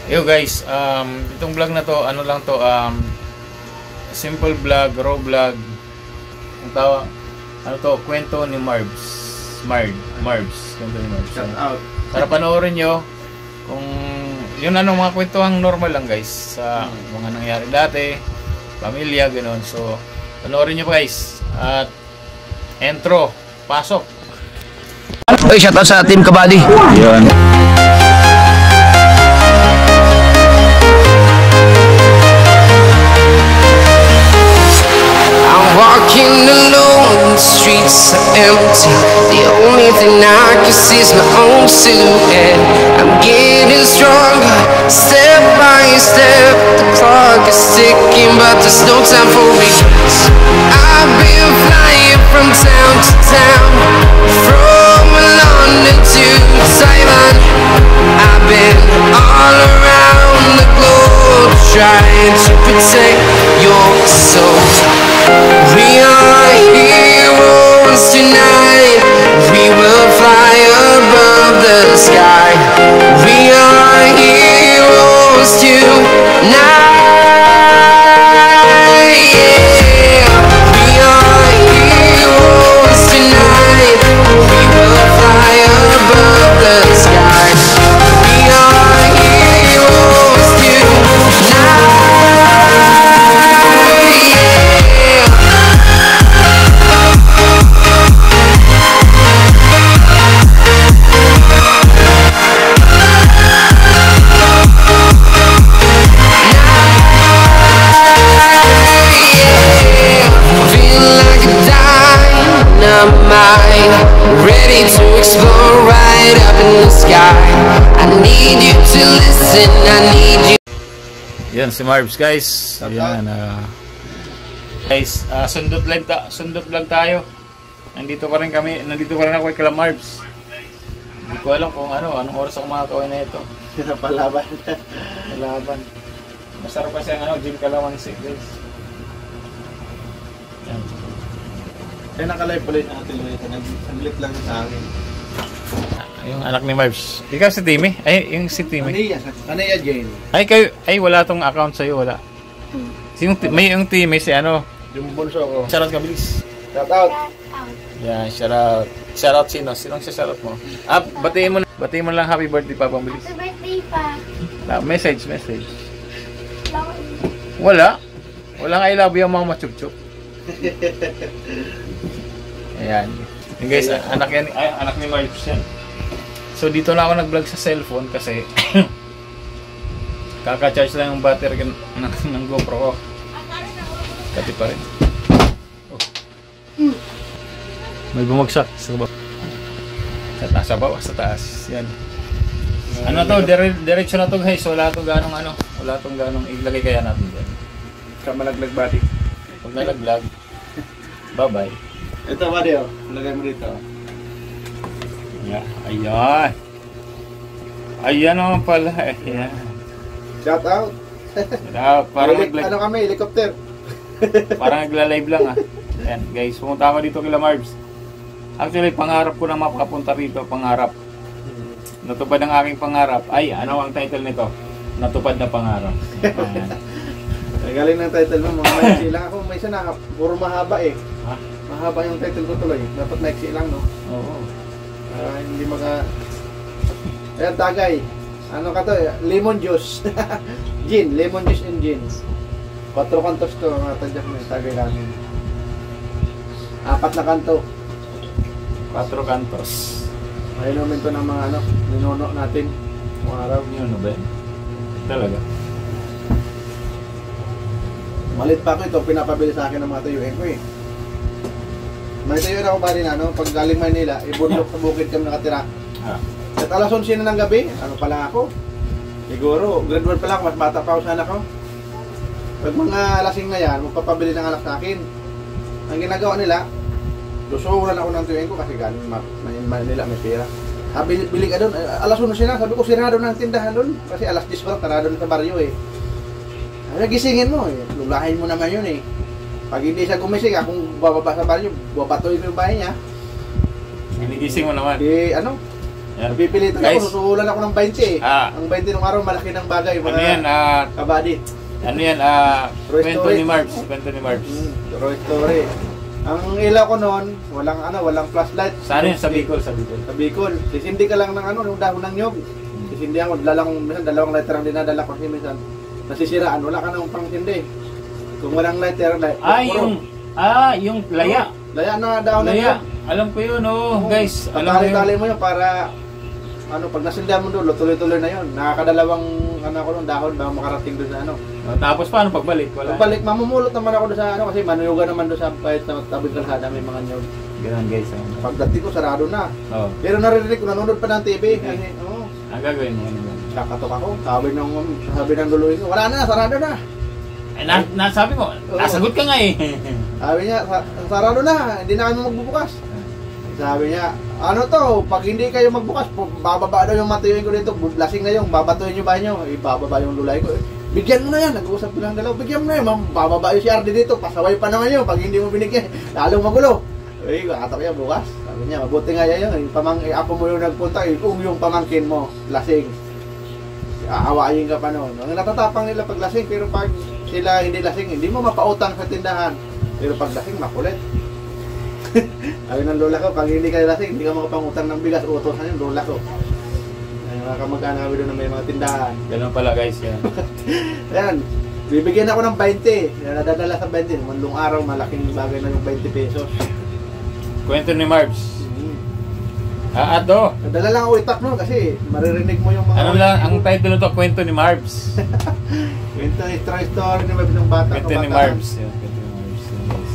Yo guys, itong vlog na to, ano lang to, simple vlog, raw vlog. Ang tawa, ano to, kwento ni Marbs. Kwento ni Marbs. Shout out. Para panoorin nyo kung yun ano, mga kwentuhang normal lang guys sa mga nangyari dati, pamilya, gano'n. So, panoorin nyo guys. At intro, pasok. Oy, shout out sa Team Kabady. Yun. Walking alone, the streets are empty. The only thing I can see is my own silhouette. I'm getting stronger, step by step. The clock is ticking, but there's no time for regrets. I've been flying from town to town, from London to Taiwan. I've been all around the globe, trying to protect your soul. We are heroes tonight. We will fly above the sky. We are heroes tonight. Yeah. We are heroes tonight. We will fly above the sky. We are heroes tonight. Ready to explore right up in the sky. I need you to listen, I need you. Yan si Marbs guys. Yan guys, sundot vlog tayo. Nandito pa rin ako kay Kala Marbs. Hindi ko alam kung anong oras ako makakawin na ito. Palaban. Masarap kasi ang gym kalamansi guys. Yan. Kaya naka-live pala yung natin ulit. Nag-lit lang sa akin. Yung anak ni Marbs. Ikaw si Timmy? Ay, yung si Timmy. Ano yan, Jane? Ay, wala tong account sa'yo, wala. May yung Timmy, si Yung bunso ko. Shoutout ka, bilis. Shout out. Yeah, shoutout. Shoutout sino? Sinong shoutout mo? Batiin mo lang happy birthday pa, pambilis. Happy birthday pa. Message. Wala. Walang I love you ang mga machup-chup. Ayan. Yung guys, anak ni Marbs yan. So dito na ako nag-vlog sa cellphone kasi kaka-charge lang yung battery ng GoPro ko. Kati pa rin. Oh. May bumagsak sa baba. Sa baba, sa taas. Yan. Ano to? Diretso na to guys. Wala tong ganong ilagay kaya natin dyan. Sa malaglag bati. Huwag nalaglag. Bye-bye. Ito, Mario. Lagay mo dito. Yeah. Ayan naman pala. Ayan. Shout out. Parang ano kami, helicopter. Parang nagla-live lang Ayan, guys, pumunta ako dito kila Marbs. Actually, pangarap ko na makapunta rito, pangarap. Natupad ang aking pangarap. Ay, ano ang title nito? Natupad na pangarap. Ayan. Galing ng title mo, mga maiksi lang ako. May isa na, puro mahaba eh. Ha? Mahaba yung title ko tuloy. Dapat maiksi lang, no? Oo. Hindi maka... Ayan, tagay. Ano ka to? Lemon juice. Gin. Lemon juice and gin. 4 kantos to. Tadyak mo yung tagay namin. 4 na kanto. 4 kantos. Mahinumin to ng mga ninuno natin. Mga araw. Yun, ba? Talaga. Malit pa ako ito. Pinapabili sa akin ng mga tuyuin ko eh. May tuyuin ako ba rin pag galing Manila, ibundok sa bukid kami nakatira. At alas 11 na ng gabi, pa lang ako? Siguro, grade 1 pa lang, mas bata pa ako sa anak ko. Pag mga lasing na yan, magpapabili ng alak sa akin. Ang ginagawa nila, lusuran ako ng tuyuin ko kasi galing Manila, may pera. Bili ka doon, alas 11 na, sabi ko sirado ng tindahan doon. Kasi alas 10 pa lang, tarado na sa baryo eh. Gisingin mo eh, lulahin mo naman yun eh. Pag hindi siya gumising, akong bababa sa baryo, babatoy ko yung bahay niya. Ginigising mo naman. Yan. Napipilitan Guys. ako, susuhulan ako ng 20 eh. Ah. Ang 20 ng araw, malaki ng bagay. Ano yan? Kabady. Ano yan? True Kwento story. ni Marbs. Kwento ni Marbs. True story. Ang ilaw ko noon, walang flashlight. Saan yun? Sa Bicol, sa Bicol. Sa Bicol. Sisindi ka lang ng yung dahon ng nyog. Sisindi ako, minsan dalawang lighter ang dinadala ko kasi minsan nasisiraan, wala ka nang pangsindi. Kung walang lighter, Yung laya. Laya na dahon ng Laya. nyog. Alam ko yun, guys. Alam ko yun. Tatali mo yun para pag nasindihan mo dulo, tuloy-tuloy na yun. Nakakadalawang ako nung dahon bago makarating doon sa Tapos paano pagbalik? Wala. Pagbalik, mamumulot naman ako doon sa kasi manuyugan naman doon sa pahit na tabing kalsada, may mga nyog. Ganun, guys. Pagdating ko, sarado na. Oh. Pero naririnig ko, nanonood pa ng TV. Kasi, Ang gagawin mo. Ano ba? kakatok ako. Sabi ng luluin ko, wala na, sarado na. Sabi mo, nasagot ka nga eh. Sabi niya, sarado na, hindi na kami magbubukas. Sabi niya, ano to, pag hindi kayo magbukas, bababa daw yung matuyuin ko dito, lasing na yung, babatuin yung banyo, ibababa yung lulay ko. Bigyan mo na yan, nag-uusap ko lang dalaw, bigyan mo na yan, bababa yung CRD dito, pasaway pa naman yun, pag hindi mo binigyan, lalong magulo. Uy, katak yan bukas. Sabi niya, mabuti nga yan yun, ako mo yung nagpunta, kung yung pamangkin mo, lasing. Aawayin ka pa noon. Ang natatapang nila pag lasing, pero pag sila hindi lasing, hindi mo mapautang sa tindahan. Pero pag lasing, makulit. Sabi ng lola ko, pag hindi ka lasing, hindi ka makapangutang ng bigas, utosan yung lola ko. Ay, mga kamag-anak kami doon na may mga tindahan. Ganun pala, guys. Yan. Ayan, bibigyan ako ng 20. Nadadala sa 20. Mandong araw, malaking bagay na yung 20 pesos. Kwento ni Marbs. Ato. Nadala lang ako itak no kasi maririnig mo yung mga... Ano lang, ang title nito, Kwento ni Marbs. Kwento ni True Story ni Marbs ng bata. Kwento ni Marbs. Yan, Kwento ni Marbs.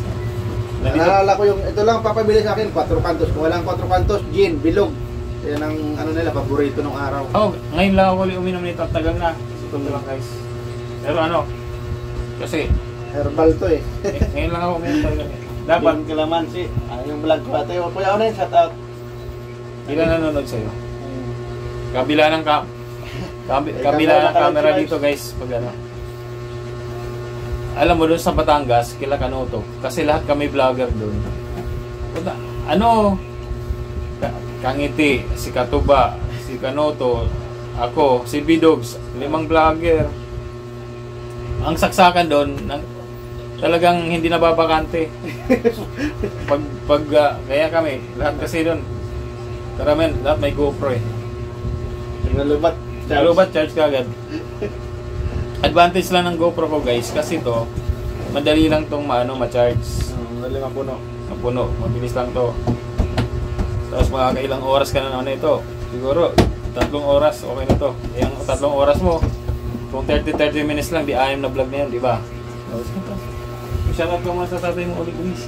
Naalala ko yung, ito lang papabili sa akin, 4 kantos. Kung walang 4 kantos, gin, bilog. Yan ang nila, paborito ng araw. Oh, ngayon lang ako ulit uminom nito at tagal na. Ito lang, guys. Pero kasi, Herbal to eh. ngayon lang ako uminom talaga. Dapat, Yung kalamansi. Yung vlog ko ate. Kuya Onen, shout out. ilan nanonood sa'yo? Kabila ng kabila ng camera dito, guys. Pag alam mo doon sa Batangas, kila Kanoto, kasi lahat kami vlogger doon. Kangiti, si Katuba, si Kanoto, ako, si Bidogs, 5 vlogger. Ang saksakan doon, talagang hindi nababakante. Kaya kami, lahat kasi doon, karamihan, lahat may GoPro eh. Nalubat. Nalubat, charge ka agad. Advantage lang ng GoPro ko, guys, kasi to madali lang tong ma-charge. Madali mapuno. Mapuno, mabilis lang to. Tapos makakailang oras ka na ito. Siguro 3 oras, okay na to. Yung 3 oras mo, kung 30 minutes lang, di 6 na vlog na yan, di ba? Shoutout ka muna sa tatay mo ulit, Luis.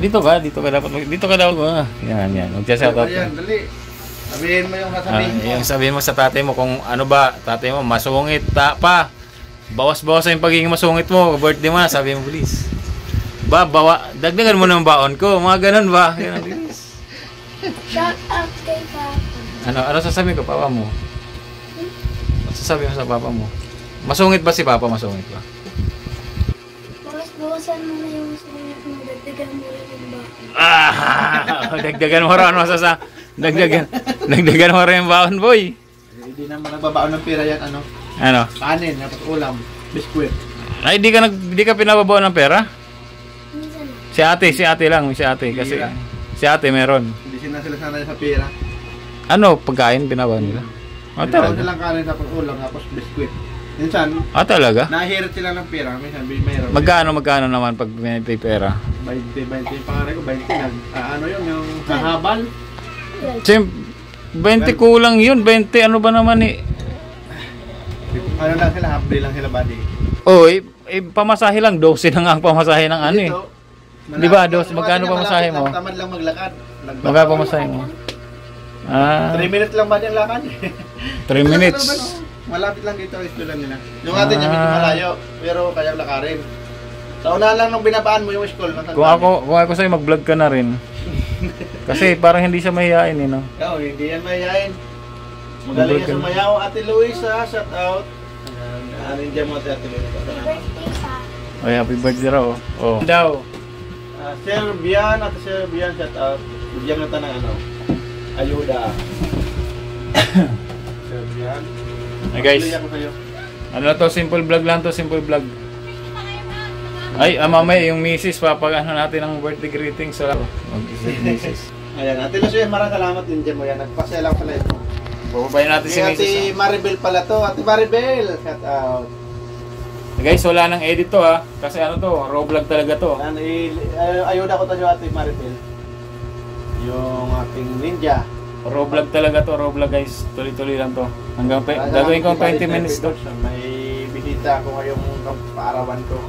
Dito ka dapat. Dito ka dapat. Yan. Mag-shoutout. Ayan, dali. Sabihin mo yung sasabihin mo. Yung sabihin mo sa tatay mo kung ano ba, tatay mo, masungit pa. Bawas-bawas yung pagiging masungit mo. Birthday mo na, sabi mo, please. Dagdagan mo ng baon ko. Mga ganun ba? Ganun, please. Shout out kay Papa. Ano sasabihin ko, papa mo? Ano sasabihin mo sa papa mo? Masungit ba si papa? Masungit ba? Bawas-bawasan mo na yung sungit mo. Dagdagan mo yung Dagdagan mo rin Dagdagan mo rin yung baon, boy. Hindi naman nagbabaon ng pera yan, Ano? Kanin, dapat ulam, biskwit. Ay, di ka pinababaon ng pera? minsan. Si ate lang, si ate. Kasi Bira. si ate meron. Hindi sila sanay sa pera. Ano, pagkain pinabaon nila? Binabaon Talaga? silang kanin, tapos ulam, tapos biskwit. Minsan, Talaga? nahirit sila ng pera. Minsan, mayroon. Magkano naman pag may pera? 20 yung pangalan ko, 20. Yung hahabal. Sim, 20 kulang yun. 20 ano ba naman eh? Ano lang sila, half day lang sila buddy. Pamasahe lang. 12 na nga ang pamasahe ng ano eh. Di ba, magkano pamasahe mo? Tamad lang maglakad. Magkano pamasahe mo? 3 minutes lang ba yung lakad? 3 minutes. Malapit lang dito ang eskwela nila. Yung atin niya medyo malayo, pero kaya lakarin. Sa una lang nung binabaan mo yung school. Kung ako sa'yo, mag-vlog ka na rin. Kasi parang hindi siya mahihain eh, no? Oo, hindi yan mahihain. Magaling yan sumayaw. Ate Luisa, shout out. Anin dyan mo Ate Luisa. Birthday pa. Happy birthday raw. Oh. Daw. Sir Bian, Ate Sir Bian, shout out. Bigyan na tanang ayuda. So, yan. Hey guys, Patuloy ako sa'yo. ano na to, simple vlog lang to, simple vlog. Ay, mamaya yung misis, papag-ano natin ang birthday greeting sa misis. Ayan, Ate Lucia, maraming salamat din dyan mo yan. Nagpasaya lang pala ito. Bababayin natin si Si misis. Ate Maribel pala to. Ate Maribel, shout out. Guys, wala nang edit to ha. Kasi ano to, raw vlog talaga to. Yan, ayuda ko to yung Ate Maribel. Yung ating ninja. Raw vlog talaga to, raw vlog guys. Tuloy-tuloy lang to. Hanggang gagawin ko 20 minutes to. May bisita ako ngayong paarawan ko.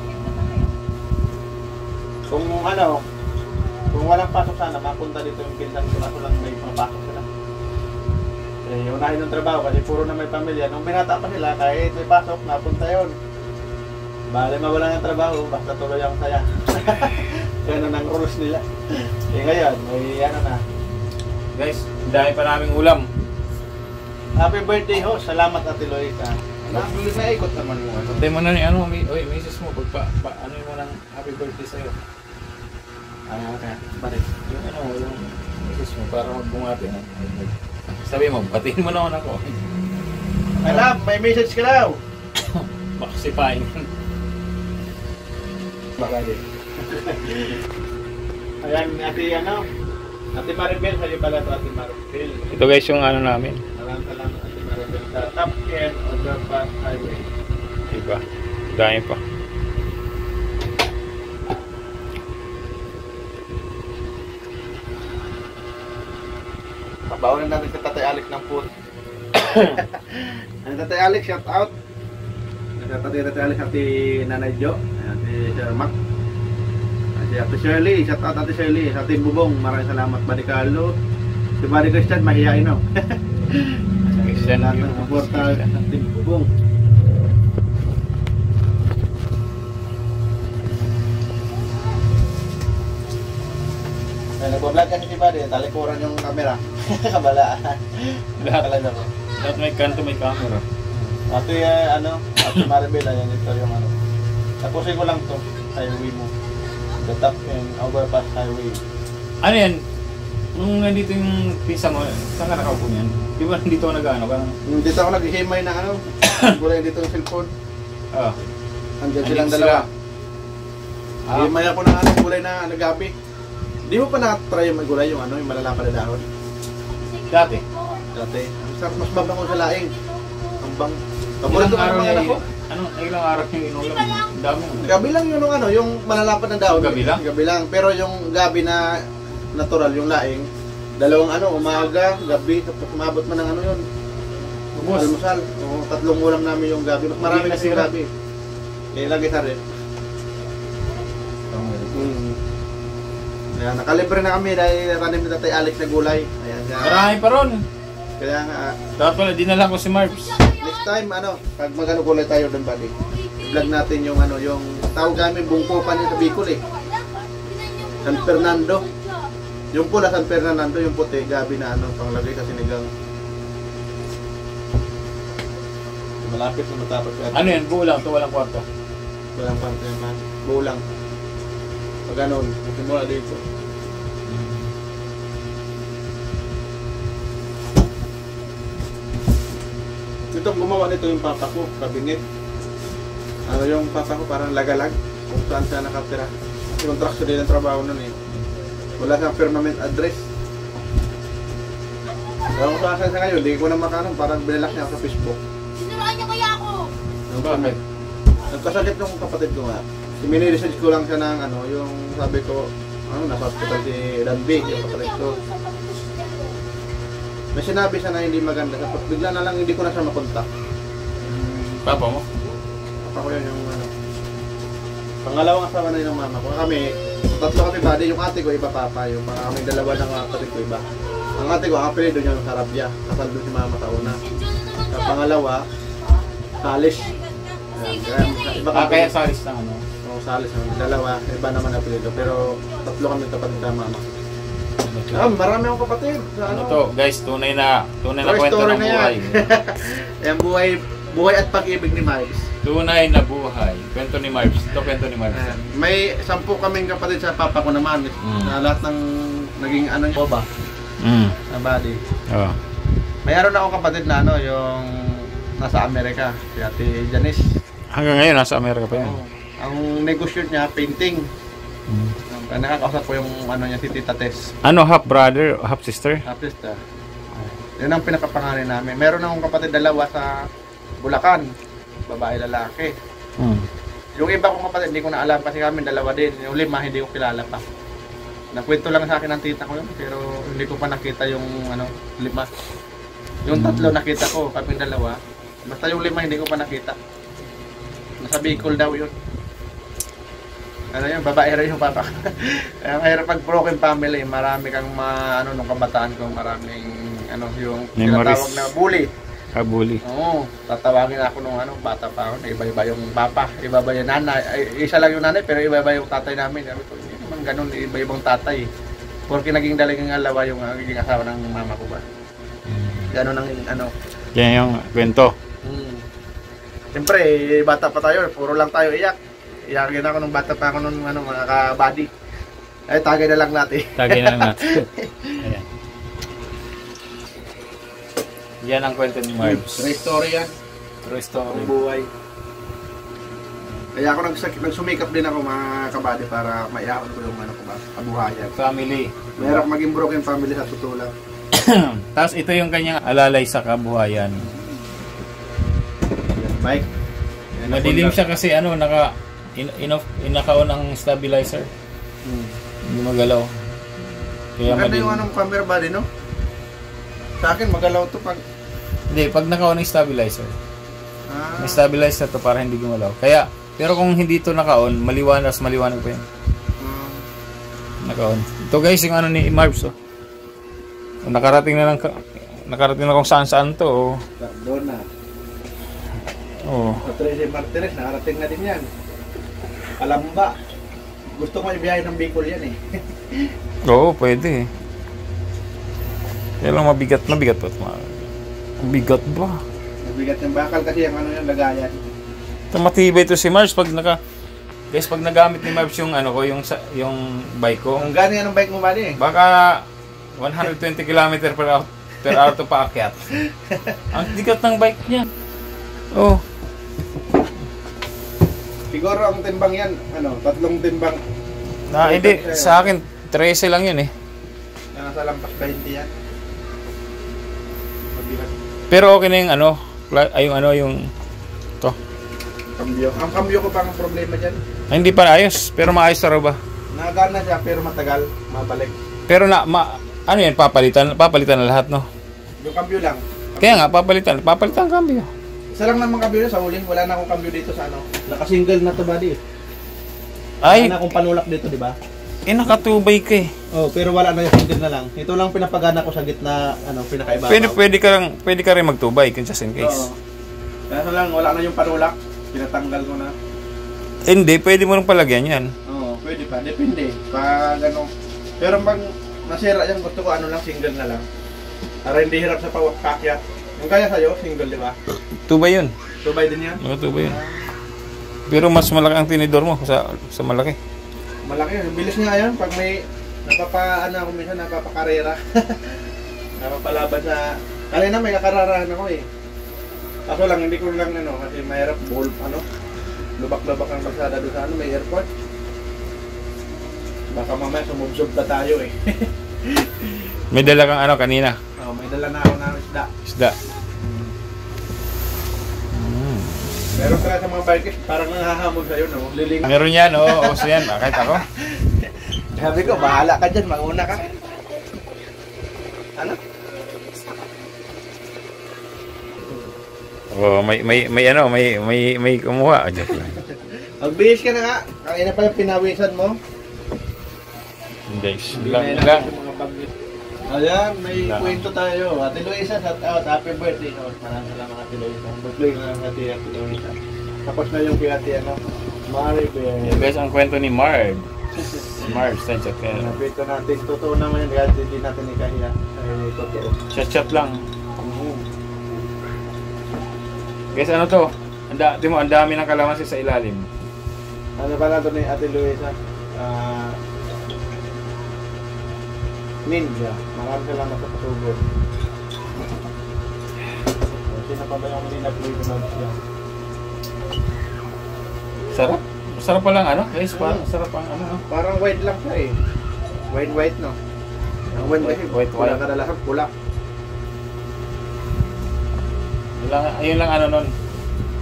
Kung ano, kung walang pasok sana, mapunta dito yung pinsan ko. Ako lang may papasok sila. Eh, unahin yung trabaho kasi puro na may pamilya. Nung binata pa sila, kahit may pasok, napunta yun. Bale, mawala ng trabaho, basta tuloy ang saya. Ganun ang rules nila. Eh ngayon, may ano na. Guys, dahil pa naming ulam. Happy birthday ho, salamat Ate Loisa. Naikot naman mo. Pantay mo na ni ano, oy, misis mo, ano mo ng happy birthday sa'yo. Okay, balik. Yung ano, yung misis mo, para magbungati. Sabi mo, batiin mo naman ako. Alam, may message ka daw. Makasipain. Baka din. Ayan, Ate Maribel, sa'yo pala ito Ate Maribel. Ito guys yung ano namin. Maraming salamat Ate Maribel sa Top 10 Overpass Highway. Diba? Dahil pa. Pabawalan natin si Tatay Alex ng food. Ang Tatay Alex, shout out. Tatay Alex, Ate Nanay Jo, Ate Sir Mac. Si Ate Shirley, shout out Ate Shirley. Sa Ate Bubong, maraming salamat. Buddy Carlo. Si Buddy Christian, mahihain no. Christian Lahat yung ng suporta sa Ate Bubong. Nag-vlog kasi si Buddy, talikuran yung camera. Kabalaan. Lahat. Talaga ko. Lahat may kanto, may camera. Ate, Ate Maribel, ayan ito yung ano. Tapusin ko lang to, highway mo. The Top 10 Overpass Highway. Ano yan? Nung nandito yung pizza mo, saan ka nakaupo niyan? Di ba nandito ako nag-ano? Parang, Dito ako naghihimay na ano, gulay dito yung cellphone. ah. Andyan Andyan silang sila. dalawa. Ah. Hihimay ako ng ano, gulay na gabi. Di mo pa na-try yung gulay, yung ano, yung malalapad na dahon. Dati. Dati. Ang sarap, mas mabango sa laing. Ang bang. Ilang Paborito ko ng araw mga anak ko. ilang araw yung inulam? Ang dami. Gabi lang yun, ano, yung malalapad na dahon. Gabi lang? Gabi lang. Pero yung gabi na natural, yung laing, dalawang ano, umaga, gabi, tapos umabot man ng ano yun. Ubus. Almusal. Oo, 3 ulam namin yung gabi. Mas marami Hindi kasi yung nasira. gabi. Kaya lagi sa rin. Kaya nakalibre na kami dahil natanim ni Tatay Alex na gulay. Ayan, Marami pa ron. kaya nga, Dapat pala, dinala ko si Marvs. next time, pag magano gulay tayo doon, buddy. I-vlog natin yung yung tawag namin bungko pa sa Bicol eh. San Fernando. Yung pula San Fernando, yung puti, gabi na panglagay sa sinigang. Malapit na matapos yan. Ano yan? Buo lang to, walang kwarto. Walang parte naman. Buo lang. Pag ganun, simula dito. Itong gumawa nito yung papa ko, kabinet. Yung papa ko parang lagalag kung saan siya nakatira. Kasi contraction din ang trabaho nun eh. Wala siyang permanent address. Ewan ko saan siya ngayon, hindi ko na makanong, parang binalak niya ako sa Facebook. Sinuraan niya kaya ako. Bakit? Nagkasakit ng kapatid ko nga. Mini-research ko lang siya ng yung sabi ko, nasa hospital si Danby, yung kapatid ko. May sinabi siya na hindi maganda, tapos bigla na lang hindi ko na siya makontak. Papa mo? Papa ko yun yung pangalawang asawa na yun ng mama ko. Kami, tatlo kami buddy, yung ate ko iba papa, yung mga kami dalawa ng kapatid ko iba. Ang ate ko, ang apelido niya yung Sarabia, kasal doon si mama sa una. Sa pangalawa, Salis. Ayan, iba Kaya salis na ano. Salis ang dalawa, iba naman ang apelido, pero tatlo kami kapatid sa mama. Marami akong kapatid. Ano to, guys, tunay na True kwento story ng na buhay. Yan, buhay at pag-ibig ni Miles. Tunay na buhay. Kwento ni Marvs. Ito kwento ni Marvs. May 10 kaming kapatid sa papa ko naman. Na lahat ng naging niya. na body. Oh. Mayroon akong kapatid na ano, yung nasa Amerika, si Ate Janice. Hanggang ngayon, nasa Amerika pa yan. Ang negosyo niya, painting. Nakakausap ko yung ano niya, si Tita Tess. Ano, half brother, half sister? Artist yun ang pinakapangalan namin. Meron akong kapatid dalawa sa Bulacan. Babae, lalaki. Yung iba kong kapatid, hindi ko na alam kasi kami dalawa din. Yung lima, hindi ko kilala pa. Nakwento lang sa akin ng tita ko yun, pero hindi ko pa nakita yung ano, lima. Yung tatlo nakita ko, kami dalawa. Basta yung lima, hindi ko pa nakita. Nasa Bicol daw yun. Ano yun, babae rin yung papa. Kaya mahirap pag broken family, marami kang ano, nung kabataan ko, maraming ano, yung tinatawag na bully. Kabuli. Oo, tatawagin ako nung ano, bata pa ako, iba-iba yung papa, iba-iba yung nanay. Ay, isa lang yung nanay, pero iba-iba yung tatay namin. Sabi ko, hindi naman ganun, iba-ibang tatay. Porque naging dalagang alawa yung naging asawa ng mama ko ba. Ganun ang ano. Yan yung kwento. Siyempre, bata pa tayo, puro lang tayo iyak. Iyakin ako nung bata pa ako nung ano, mga ka-body. Ay, tagay na lang natin. Tagay na lang natin. Ayan. Yan ang kwento ni Marbs. True story yan. True story. Ang buhay. Kaya ako nagsumikap din ako mga kabady para maiahon ko yung ano ko ba, kabuhayan. Family. Mahirap maging broken family sa totoo lang. Tapos ito yung kanyang alalay sa kabuhayan. Bike. Madilim siya kasi ano, inakaon ang stabilizer. Hindi magalaw. Kaya maganda yung anong camera body, no? Sa akin, magalaw to pag... Hindi, pag nakaon ng stabilizer. May stabilize na to para hindi gumalaw. Kaya, pero kung hindi to nakaon, maliwanag pa yun. Nakaon. Ito guys, yung ano ni Marbs, oh. Nakarating na kung saan to, oh. Doon na. Oh. Sa Trece Martires, nakarating na din yan. Palamba. Gusto ko ibiyahe ng Bicol yan eh. Oo, pwede eh. Kaya lang mabigat pa ito. Mabigat ba? Mabigat yung bakal kasi yung ano yung lagayan. Ito matibay ito si Marbs pag guys, pag nagamit ni Marbs yung ano ko, yung bike ko. Ang gani ang bike mo ba eh? Baka 120 km per hour to paakyat. Ang bigat ng bike niya. Oh. Siguro ang timbang yan, ano, 3 timbang. Hindi, sa akin 13 lang yun eh. Nasa lampas 20 yan. Mabigat. Pero okay na yung ano, yung to. Kambyo. Ang kambyo ko pang problema dyan. Ay, hindi pa ayos, pero maayos na raw ba? Nagana siya pero matagal, mabalik. Pero ano yan, papalitan na lahat, no? Yung kambyo lang. Kaya nga, papalitan ang cambio. Isa lang naman kambyo sa huling, wala na akong kambyo dito sa ano. Naka-single na to body. Ay, wala na akong panulak dito, di ba? nakatubay ka eh. Oh, pero wala na yung single na lang. Ito lang pinapagana ko sa gitna, ano, pinakaibabaw. Pwede ka rin magtubay, just in case. Oo. Kaya lang, wala na yung panulak. Pinatanggal ko na. Hindi, pwede mo rin palagyan yan. Oo, pwede pa. Depende. Pag ano. Pero pag nasira yan, gusto ko ano lang, single na lang. Para hindi hirap sa pakyat. Yung kaya sa'yo, single, di ba? Tubay yun. Tubay din yan? Oo, tubay yun. Pero mas malaki ang tinidor mo sa malaki. Malaki. Bilis nga yan. Pag may ako minsan napapakarera. Napapalaban sa... Kanina may kakararahan ako eh. Kaso lang, hindi ko lang ano, kasi mahirap lubak-lubak ang kalsada doon sa ano, may airport. Baka mamaya sumubsob na tayo eh. May dala kang ano kanina? Oh, may dala na ako ng isda. Meron ka sa mga bikers, parang nangahamog sa'yo, no? Liling. Meron yan, oo. So yan, kahit ako. Sabi ko, bahala ka dyan, mauna ka. Ano? Oh, may kumuha. Joke lang. Magbihis ka na nga. Kaya na pala pinawisan mo. Guys, Hindi lang. na yung mga bagay. Ayan, may kwento tayo. Ate Luisa, shout out. Happy birthday. Oh, maraming salamat Ate Luisa. Birthday na lang Ate Luisa. Tapos na yung kay Ate Mari. Yeah, guys, ang kwento ni Marv. Marv, tansya ka. Napito natin. Totoo naman yun. Kaya hindi natin ikahiya. Ay, totoo. Chat lang. Guys, ano to? Ang dami ng kalamansi sa ilalim. Ano ba na ito ni Ate Luisa? Ninja. Marami salamat sa pasugod. Sino pa ba yung hindi nag-play ko siya? Sarap. Sarap pa lang ano? Guys, parang sarap ang ano. No? Parang white lang siya eh. White no? Ang white, white. Pula kadalasan, pula. Ayun lang ano nun.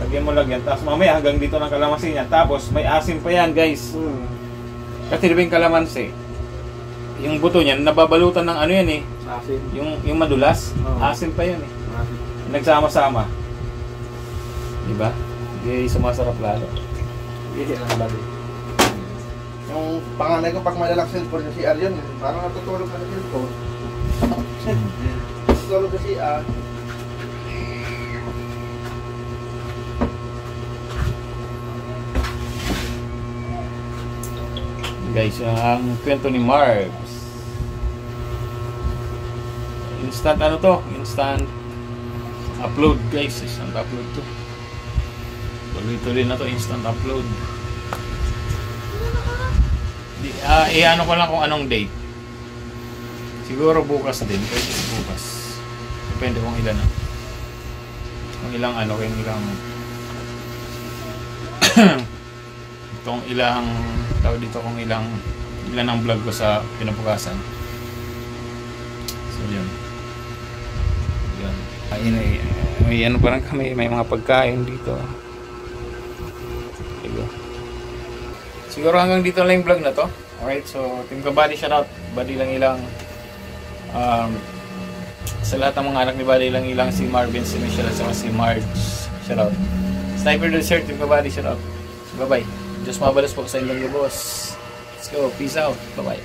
Lagyan mo lang yan. Tapos mamaya hanggang dito ng kalamansi niya. Tapos may asim pa yan guys. Kasi diba yung kalamansi, yung buto niyan, nababalutan ng ano yan eh. Asin. Yung madulas. Asim pa yan eh. Asin. Nagsama-sama. Diba? Hindi sumasarap lalo. Hindi lang bali. Yung panganay ko pag madalang cellphone sa CR yun, parang natutulog ka sa cellphone. Natutulog sa CR. Guys, ang kwento ni Marbs. Instant ano to? Instant upload guys. Instant upload to. Tuloy-tuloy na to. Instant upload. Ano ko lang kung anong date. Siguro bukas din. Pwede bukas. Depende kung ilan na. Kung ilang ano. Kung ilang itong ilang tawag dito kung ilan ang vlog ko sa pinabukasan. So yun. May ano parang kami, may mga pagkain dito. Diba? Siguro hanggang dito lang yung vlog na to. Alright, so Team Kabady shoutout. Badi lang ilang sa lahat ng mga anak ni Badi lang ilang si Marvin, si Michelle at si Marge. Shoutout. Sniper Desert, Team Kabady shoutout. So, bye bye. Diyos mabalas po sa inyong boss. Let's go. Peace out. Bye-bye.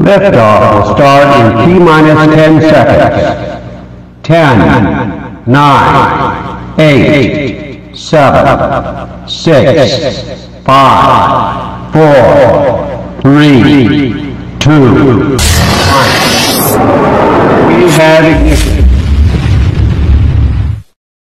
Liftoff will start in T-minus 10 seconds. 10, 9, 8, 7, 6, 5, 4, 3, 2, 1. We have ignition.